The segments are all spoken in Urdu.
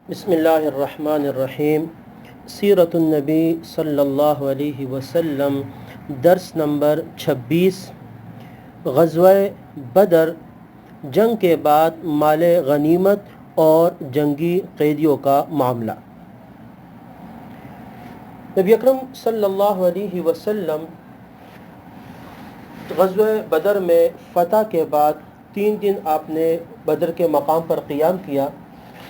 بسم اللہ الرحمن الرحیم۔ سیرت النبی صلی اللہ علیہ وسلم، درس نمبر 26۔ غزوہ بدر، جنگ کے بعد مال غنیمت اور جنگی قیدیوں کا معاملہ۔ نبی اکرم صلی اللہ علیہ وسلم غزوہ بدر میں فتح کے بعد 3 دن آپ نے بدر کے مقام پر قیام کیا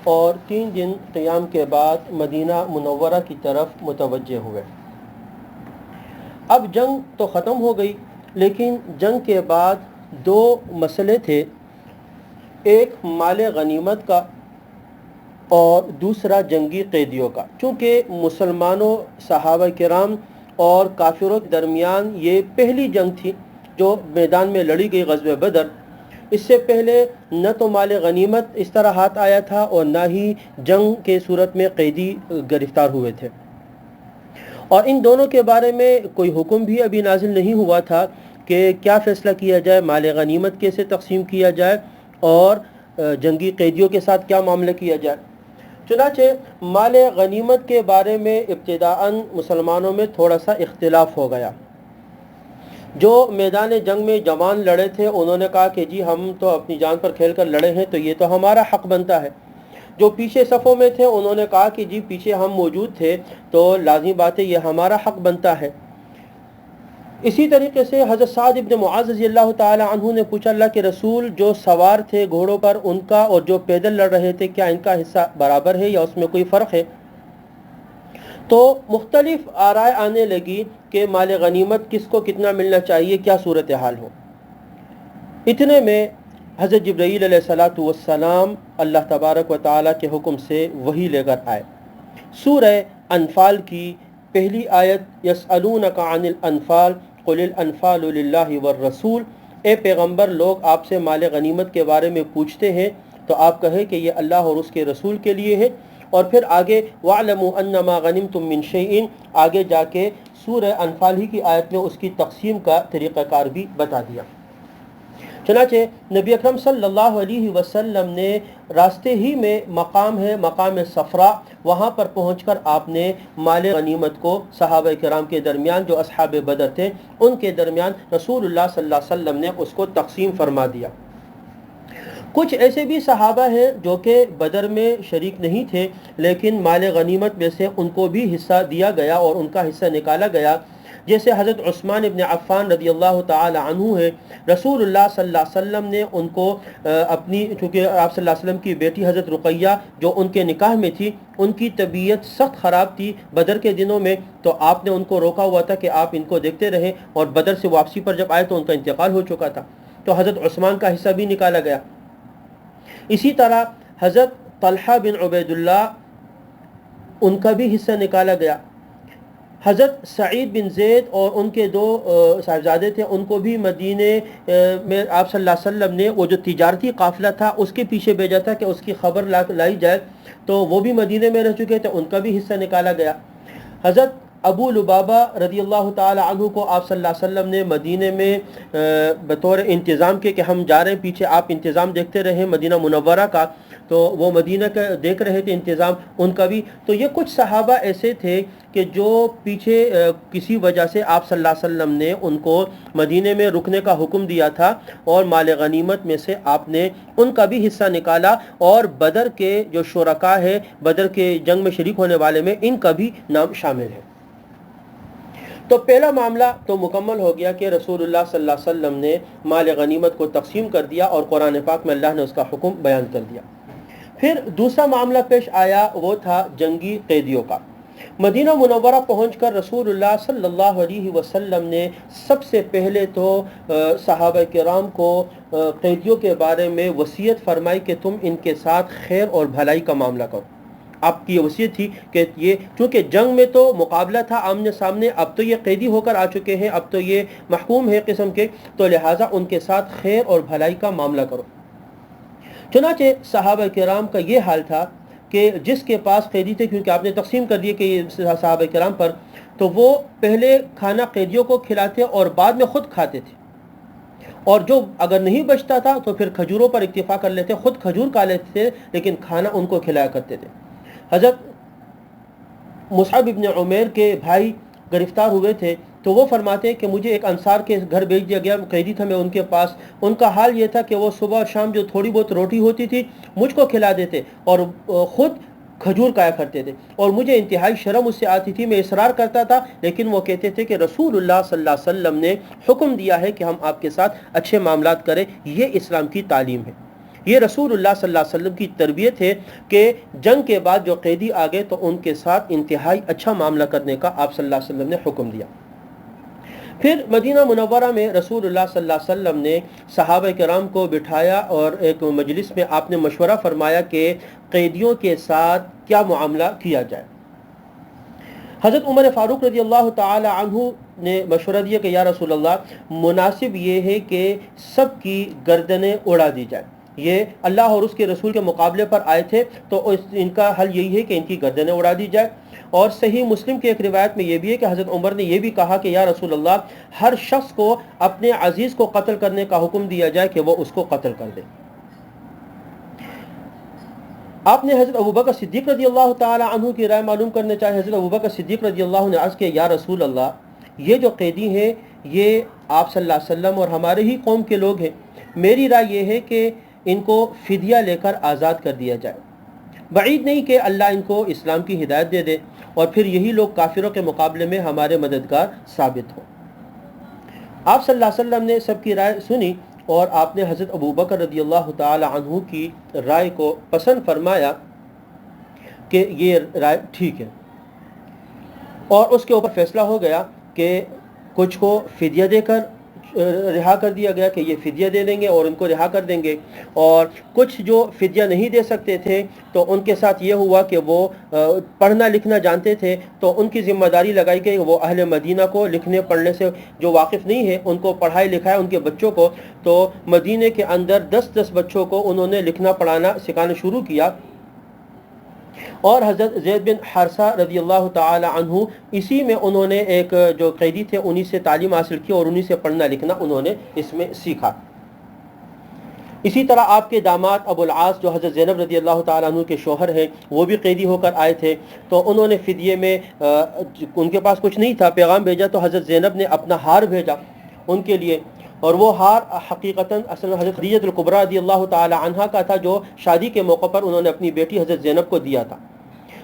اور 3 دن قیام کے بعد مدینہ منورہ کی طرف متوجہ ہوئے۔ اب جنگ تو ختم ہو گئی، لیکن جنگ کے بعد 2 مسئلے تھے، ایک مال غنیمت کا اور دوسرا جنگی قیدیوں کا۔ چونکہ مسلمانوں، صحابہ کرام اور کافروں کے درمیان یہ پہلی جنگ تھی جو میدان میں لڑی گئی، غزوہ بدر۔ اس سے پہلے نہ تو مال غنیمت اس طرح ہاتھ آیا تھا اور نہ ہی جنگ کے صورت میں قیدی گرفتار ہوئے تھے، اور ان دونوں کے بارے میں کوئی حکم بھی ابھی نازل نہیں ہوا تھا کہ کیا فیصلہ کیا جائے، مال غنیمت کیسے تقسیم کیا جائے اور جنگی قیدیوں کے ساتھ کیا معاملہ کیا جائے۔ چنانچہ مال غنیمت کے بارے میں ابتداءً مسلمانوں میں تھوڑا سا اختلاف ہو گیا۔ جو میدان جنگ میں جوان لڑے تھے انہوں نے کہا کہ جی ہم تو اپنی جان پر کھیل کر لڑے ہیں تو یہ تو ہمارا حق بنتا ہے۔ جو پیچھے صفوں میں تھے انہوں نے کہا کہ جی پیچھے ہم موجود تھے تو لازمی بات ہے یہ ہمارا حق بنتا ہے۔ اسی طریقے سے حضرت سعد ابن معاذ رضی اللہ تعالی عنہ نے پوچھا، اللہ کے رسول، جو سوار تھے گھوڑوں پر ان کا اور جو پیدل لڑ رہے تھے کیا ان کا حصہ برابر ہے یا اس میں کوئی فرق ہے؟ تو مختلف آرائیں آنے لگی کہ مال غنیمت کس کو کتنا ملنا چاہیے، کیا صورتحال ہو۔ اتنے میں حضرت جبرائیل علیہ السلام اللہ تبارک و تعالیٰ کے حکم سے وحی لے کر آئے۔ سورہ انفال کی پہلی آیت، یسألونک عن الانفال قل الانفال للہ والرسول، اے پیغمبر لوگ آپ سے مال غنیمت کے بارے میں پوچھتے ہیں تو آپ کہیں کہ یہ اللہ اور اس کے رسول کے لیے ہے۔ اور پھر آگے وَاعْلَمُوا أَنَّمَا غَنِمْتُم مِّن شَيْءٍ، آگے جا کے سورہ انفال ہی کی آیت میں اس کی تقسیم کا طریقہ کار بھی بتا دیا۔ چنانچہ نبی اکرم صلی اللہ علیہ وسلم نے راستے ہی میں مقام ہے، مقام صفرا، وہاں پر پہنچ کر آپ نے مال غنیمت کو صحابہ کرام کے درمیان، جو اصحاب بدر تھے ان کے درمیان، رسول اللہ صلی اللہ علیہ وسلم نے اس کو تقسیم فرما دیا۔ کچھ ایسے بھی صحابہ ہیں جو کہ بدر میں شریک نہیں تھے لیکن مال غنیمت میں سے ان کو بھی حصہ دیا گیا اور ان کا حصہ نکالا گیا، جیسے حضرت عثمان ابن عفان رضی اللہ تعالی عنہ ہے۔ رسول اللہ صلی اللہ علیہ وسلم نے ان کو اپنی، چونکہ آپ صلی اللہ علیہ وسلم کی بیٹی حضرت رقیہ جو ان کے نکاح میں تھی، ان کی طبیعت سخت خراب تھی بدر کے دنوں میں، تو آپ نے ان کو روکا ہوا تھا کہ آپ ان کو دیکھتے رہیں، اور بدر سے واپسی پر جب آئے تو ان کا انتقال ہو چکا تھا، تو حضرت عثمان کا حصہ بھی نکالا گیا۔ اسی طرح حضرت طلحہ بن عبید اللہ، ان کا بھی حصہ نکالا گیا۔ حضرت سعید بن زید اور ان کے 2 صاحبزادے تھے، ان کو بھی مدینے میں آپ صلی اللہ علیہ وسلم نے وہ جو تجارتی قافلہ تھا اس کے پیچھے بھیجا تھا کہ اس کی خبر لائی جائے، تو وہ بھی مدینے میں رہ چکے تھے، ان کا بھی حصہ نکالا گیا۔ حضرت ابو لبابہ رضی اللہ تعالی عنہ کو آپ صلی اللہ علیہ وسلم نے مدینے میں بطور انتظام کے کہ ہم جا رہے ہیں پیچھے آپ انتظام دیکھتے رہے مدینہ منورہ کا، تو وہ مدینہ کا دیکھ رہے تھے انتظام ان کا بھی۔ تو یہ کچھ صحابہ ایسے تھے کہ جو پیچھے کسی وجہ سے آپ صلی اللہ علیہ وسلم نے ان کو مدینے میں رکنے کا حکم دیا تھا، اور مال غنیمت میں سے آپ نے ان کا بھی حصہ نکالا، اور بدر کے جو شرکاء ہے، بدر کے جنگ میں شریک ہونے والے میں ان کا بھی نام شامل ہے۔ تو پہلا معاملہ تو مکمل ہو گیا کہ رسول اللہ صلی اللہ علیہ وسلم نے مال غنیمت کو تقسیم کر دیا اور قرآن پاک میں اللہ نے اس کا حکم بیان کر دیا۔ پھر دوسرا معاملہ پیش آیا، وہ تھا جنگی قیدیوں کا۔ مدینہ منورہ پہنچ کر رسول اللہ صلی اللہ علیہ وسلم نے سب سے پہلے تو صحابہ کرام کو قیدیوں کے بارے میں وصیت فرمائی کہ تم ان کے ساتھ خیر اور بھلائی کا معاملہ کرو۔ آپ کی یہ وصیت تھی کہ یہ چونکہ جنگ میں تو مقابلہ تھا آمنے سامنے، اب تو یہ قیدی ہو کر آ چکے ہیں، اب تو یہ محکوم ہے قسم کے، تو لہٰذا ان کے ساتھ خیر اور بھلائی کا معاملہ کرو۔ چنانچہ صحابہ کرام کا یہ حال تھا کہ جس کے پاس قیدی تھے، کیونکہ آپ نے تقسیم کر دیے کہ یہ صحابہ کرام پر، تو وہ پہلے کھانا قیدیوں کو کھلاتے اور بعد میں خود کھاتے تھے، اور جو اگر نہیں بچتا تھا تو پھر کھجوروں پر اکتفا کر لیتے، خود کھجور کھا لیتے تھے لیکن کھانا ان کو کھلایا کرتے تھے۔ حضرت مصعب ابن عمیر کے بھائی گرفتار ہوئے تھے تو وہ فرماتے ہیں کہ مجھے ایک انصار کے گھر بھیج دیا گیا، قیدی تھا میں ان کے پاس. ان کا حال یہ تھا کہ وہ صبح اور شام جو تھوڑی بہت روٹی ہوتی تھی مجھ کو کھلا دیتے اور خود کھجور کھایا کرتے تھے، اور مجھے انتہائی شرم اس سے آتی تھی. میں اصرار کرتا تھا لیکن وہ کہتے تھے کہ رسول اللہ صلی اللہ علیہ وسلم نے حکم دیا ہے کہ ہم آپ کے ساتھ اچھے معاملات کریں، یہ اسلام کی تعلیم ہے، یہ رسول اللہ صلی اللہ علیہ وسلم کی تربیت ہے کہ جنگ کے بعد جو قیدی آ گئے تو ان کے ساتھ انتہائی اچھا معاملہ کرنے کا آپ صلی اللہ علیہ وسلم نے حکم دیا. پھر مدینہ منورہ میں رسول اللہ صلی اللہ علیہ وسلم نے صحابہ کرام کو بٹھایا اور ایک مجلس میں آپ نے مشورہ فرمایا کہ قیدیوں کے ساتھ کیا معاملہ کیا جائے. حضرت عمر فاروق رضی اللہ تعالی عنہ نے مشورہ دیا کہ یا رسول اللہ مناسب یہ ہے کہ سب کی گردنیں اڑا دی جائیں. یہ اللہ اور اس کے رسول کے مقابلے پر آئے تھے تو ان کا حل یہی ہے کہ ان کی گردنیں اڑا دی جائے. اور صحیح مسلم کی ایک روایت میں یہ بھی ہے کہ حضرت عمر نے یہ بھی کہا کہ یا رسول اللہ ہر شخص کو اپنے عزیز کو قتل کرنے کا حکم دیا جائے کہ وہ اس کو قتل کر دے. آپ نے حضرت ابوبکر صدیق رضی اللہ تعالی عنہ کی رائے معلوم کرنے چاہے. حضرت ابوبکر صدیق رضی اللہ عنہ نے عرض کیا یا رسول اللہ یہ جو قیدی ہیں یہ آپ صلی اللہ علیہ وسلم اور ہمارے ہی قوم کے لوگ ہیں، میری رائے یہ ہے کہ ان کو فدیہ لے کر آزاد کر دیا جائے. بعید نہیں کہ اللہ ان کو اسلام کی ہدایت دے دے اور پھر یہی لوگ کافروں کے مقابلے میں ہمارے مددگار ثابت ہوں. آپ صلی اللہ علیہ وسلم نے سب کی رائے سنی اور آپ نے حضرت ابوبکر رضی اللہ تعالی عنہ کی رائے کو پسند فرمایا کہ یہ رائے ٹھیک ہے، اور اس کے اوپر فیصلہ ہو گیا کہ کچھ کو فدیہ دے کر رہا کر دیا گیا کہ یہ فدیہ دے دیں گے اور ان کو رہا کر دیں گے، اور کچھ جو فدیہ نہیں دے سکتے تھے تو ان کے ساتھ یہ ہوا کہ وہ پڑھنا لکھنا جانتے تھے تو ان کی ذمہ داری لگائی گئی وہ اہل مدینہ کو لکھنے پڑھنے سے جو واقف نہیں ہے ان کو پڑھائی لکھائے ان کے بچوں کو. تو مدینہ کے اندر 10 بچوں کو انہوں نے لکھنا پڑھانا سکھانا شروع کیا، اور حضرت زید بن حارثہ رضی اللہ تعالی عنہ اسی میں انہوں نے ایک جو قیدی تھے انہی سے تعلیم حاصل کی اور انہی سے پڑھنا لکھنا انہوں نے اس میں سیکھا. اسی طرح آپ کے داماد ابو العاص جو حضرت زینب رضی اللہ تعالیٰ عنہ کے شوہر ہیں وہ بھی قیدی ہو کر آئے تھے تو انہوں نے فدیے میں ان کے پاس کچھ نہیں تھا، پیغام بھیجا تو حضرت زینب نے اپنا ہار بھیجا ان کے لیے، اور وہ ہار حقیقتاً اصل حضرت خدیجہ الکبریٰ رضی اللہ تعالی عنہا کا تھا جو شادی کے موقع پر انہوں نے اپنی بیٹی حضرت زینب کو دیا تھا.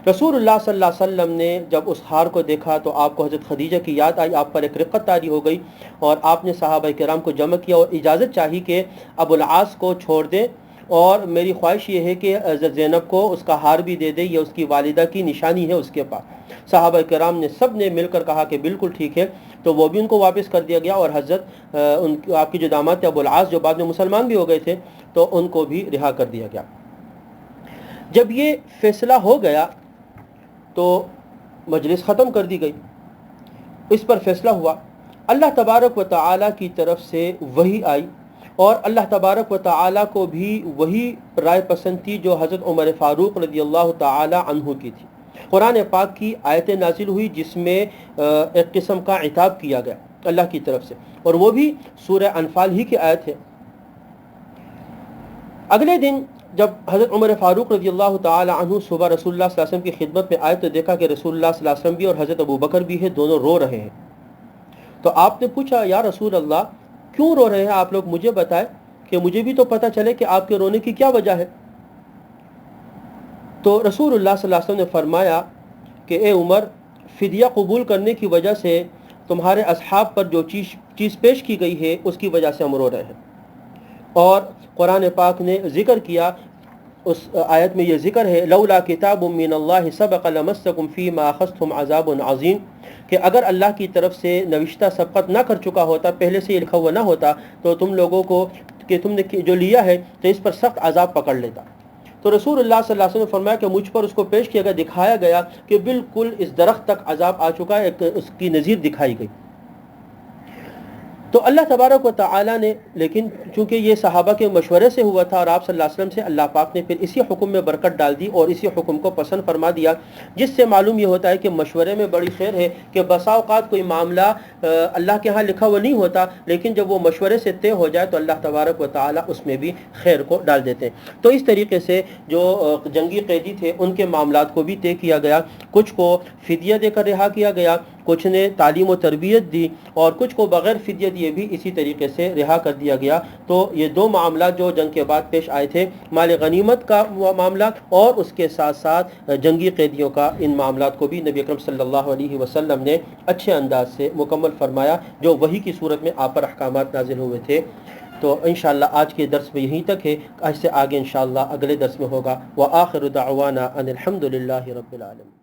رسول اللہ صلی اللہ علیہ وسلم نے جب اس ہار کو دیکھا تو آپ کو حضرت خدیجہ کی یاد آئی، آپ پر ایک رقت طاری ہو گئی اور آپ نے صحابہ کرام کو جمع کیا اور اجازت چاہی کہ ابو العاص کو چھوڑ دیں، اور میری خواہش یہ ہے کہ حضرت زینب کو اس کا ہار بھی دے دے، یہ اس کی والدہ کی نشانی ہے اس کے پاس. صحابہ کرام نے سب نے مل کر کہا کہ بالکل ٹھیک ہے، تو وہ بھی ان کو واپس کر دیا گیا، اور حضرت آپ کے جو داماد تھے ابو العاص جو بعد میں مسلمان بھی ہو گئے تھے تو ان کو بھی رہا کر دیا گیا. جب یہ فیصلہ ہو گیا تو مجلس ختم کر دی گئی، اس پر فیصلہ ہوا. اللہ تبارک و تعالیٰ کی طرف سے وحی آئی اور اللہ تبارک و تعالیٰ کو بھی وہی رائے پسند تھی جو حضرت عمر فاروق رضی اللہ تعالی عنہ کی تھی. قرآن پاک کی آیتیں نازل ہوئی جس میں ایک قسم کا عتاب کیا گیا اللہ کی طرف سے، اور وہ بھی سورہ انفال ہی کی آیت ہے. اگلے دن جب حضرت عمر فاروق رضی اللہ تعالی عنہ صبح رسول اللہ صلی اللہ علیہ وسلم کی خدمت میں آئے تو دیکھا کہ رسول اللہ صلی اللہ علیہ وسلم بھی اور حضرت ابوبکر بھی ہے، دونوں رو رہے ہیں. تو آپ نے پوچھا یا رسول اللہ کیوں رو رہے ہیں آپ لوگ، مجھے بتائیں کہ مجھے بھی تو پتہ چلے کہ آپ کے رونے کی کیا وجہ ہے. تو رسول اللہ صلی اللہ علیہ وسلم نے فرمایا کہ اے عمر، فدیہ قبول کرنے کی وجہ سے تمہارے اصحاب پر جو چیز پیش کی گئی ہے اس کی وجہ سے ہم رو رہے ہیں. اور قرآن پاک نے ذکر کیا، اس آیت میں یہ ذکر ہے لولا کتاب من اللہ سبق لمسکم فیما اخذتم عذاب عظیم، کہ اگر اللہ کی طرف سے نوشتہ سبقت نہ کر چکا ہوتا، پہلے سے یہ لکھا ہوا نہ ہوتا تو تم لوگوں کو کہ تم نے جو لیا ہے تو اس پر سخت عذاب پکڑ لیتا. تو رسول اللہ صلی اللہ علیہ وسلم نے فرمایا کہ مجھ پر اس کو پیش کیا گیا، دکھایا گیا کہ بالکل اس درخت تک عذاب آ چکا ہے، اس کی نظیر دکھائی گئی. تو اللہ تبارک و تعالی نے لیکن چونکہ یہ صحابہ کے مشورے سے ہوا تھا اور آپ صلی اللہ علیہ وسلم سے اللہ پاک نے پھر اسی حکم میں برکت ڈال دی اور اسی حکم کو پسند فرما دیا، جس سے معلوم یہ ہوتا ہے کہ مشورے میں بڑی خیر ہے کہ بسا اوقات کوئی معاملہ اللہ کے ہاں لکھا ہوا نہیں ہوتا، لیکن جب وہ مشورے سے طے ہو جائے تو اللہ تبارک و تعالی اس میں بھی خیر کو ڈال دیتے ہیں۔ تو اس طریقے سے جو جنگی قیدی تھے ان کے معاملات کو بھی طے کیا گیا، کچھ کو فدیہ دے کر رہا کیا گیا، کچھ نے تعلیم و تربیت دی، اور کچھ کو بغیر فدیہ دیے بھی اسی طریقے سے رہا کر دیا گیا۔ تو یہ دو معاملات جو جنگ کے بعد پیش آئے تھے، مال غنیمت کا معاملہ اور اس کے ساتھ ساتھ جنگی قیدیوں کا، ان معاملات کو بھی نبی اکرم صلی اللہ علیہ وسلم نے اچھے انداز سے مکمل فرمایا، جو وحی کی صورت میں آپ پر احکامات نازل ہوئے تھے۔ تو انشاءاللہ آج کے درس میں یہیں تک ہے، اس سے آگے انشاءاللہ اگلے درس میں ہوگا۔ وآخر دعوانا ان الحمد للہ رب العالمین۔